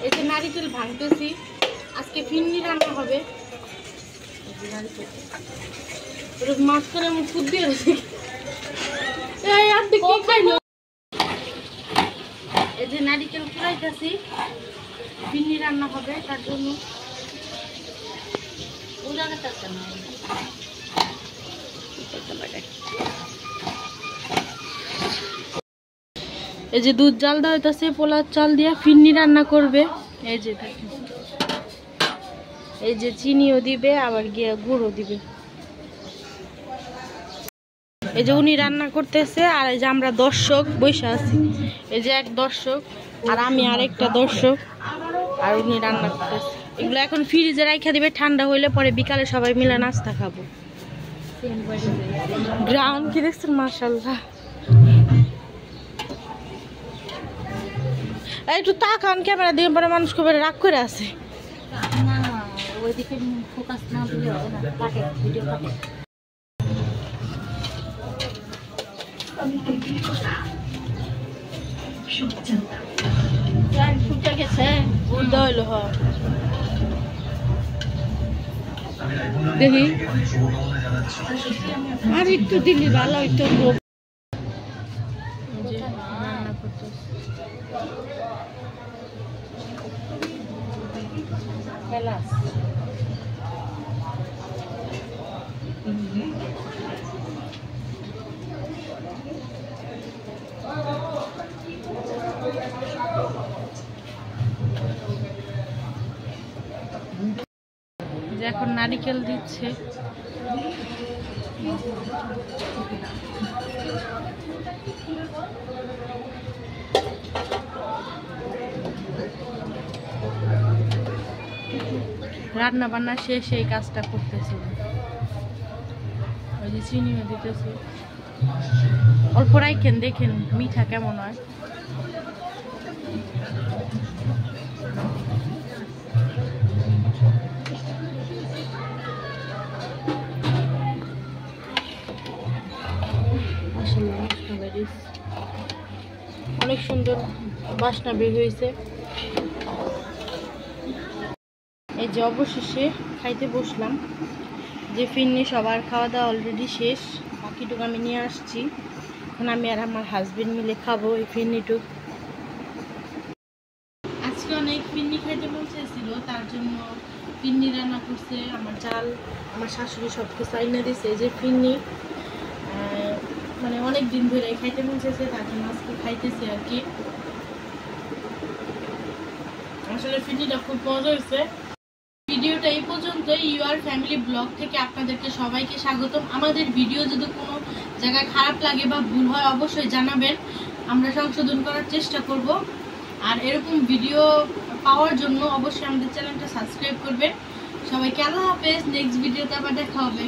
এই যে নারিকেল ভাঙতেছি, আজকে ফিন্নি রান্না হবে। মাছ করে আমি ফুট দিয়ে খাইলো। এই যে নারিকেল কুড়াইতেছি, ফিন্নি রান্না হবে তার জন্য। এই যে দুধ জাল দেওয়া হইতেছে, পোলার চাল দিয়ে ফিন্নি রান্না করবে। এই যে দেখেন, এই যে চিনিও দিবে, আবার গিয়ে গুঁড়ো দিবে। এই যে উনি রান্না করতেছে, আর এই যে আমরা দর্শক বসে আছি। এই যে এক দর্শক আর আমি আরেকটা দর্শক, আর উনি রান্না করতেছে। এগুলো এখন ফ্রিজে রাখা দিবে, ঠান্ডা হইলে পরে বিকালে সবাই মিলে নাস্তা খাবো। গ্রাউন্ড কি দেখছেন? মাশাআল্লাহ। একটু তাকান, ক্যামেরা দিয়ে পরে মানুষ কবে রাগ করে আছে। দেখি আর একটু দিলি ভালো হইতো। এখন নারিকেল দিচ্ছে। রান্না বান্না শেষ, এই কাজটা করতেছিল। ওই যে চিনিও দিতেছে, অল্প রাখেন, দেখেন মিঠা কেমন হয়। অনেক সুন্দর বাসনা বের হয়েছে। এই যে অবশেষে খাইতে বসলাম। যে ফিন্নি সবার খাওয়া দাওয়া অলরেডি শেষ, বাকিটুকু আমি নিয়ে আসছি। এখন আমি আর আমার হাজবেন্ড মিলে খাবো এই ফিন্নিটুক। আজকে অনেক ফিন্নি খাইতে মন চেয়েছিল, তার জন্য ফিন্নি রান্না করছে। আমার চাল, আমার শাশুড়ি সব কিছু আইনা দিছে। যে ফিন্নি মানে অনেক দিন ধরে খাইতে মন চেয়েছে, তার জন্য আজকে খাইতেছি আর কি। আসলে ফিন্নিটা খুব মজা হয়েছে। ভিডিওটা এই পর্যন্ত। ইউআর ফ্যামিলি ব্লগ থেকে আপনাদেরকে সবাইকে স্বাগতম। আমাদের ভিডিও যদি কোনো জায়গায় খারাপ লাগে বা ভুল হয় অবশ্যই জানাবেন, আমরা সংশোধন করার চেষ্টা করব। আর এরকম ভিডিও পাওয়ার জন্য অবশ্যই আমাদের চ্যানেলটা সাবস্ক্রাইব করবেন। সবাইকে আল্লাহ হাফেজ। নেক্সট ভিডিওতে আবার দেখা হবে।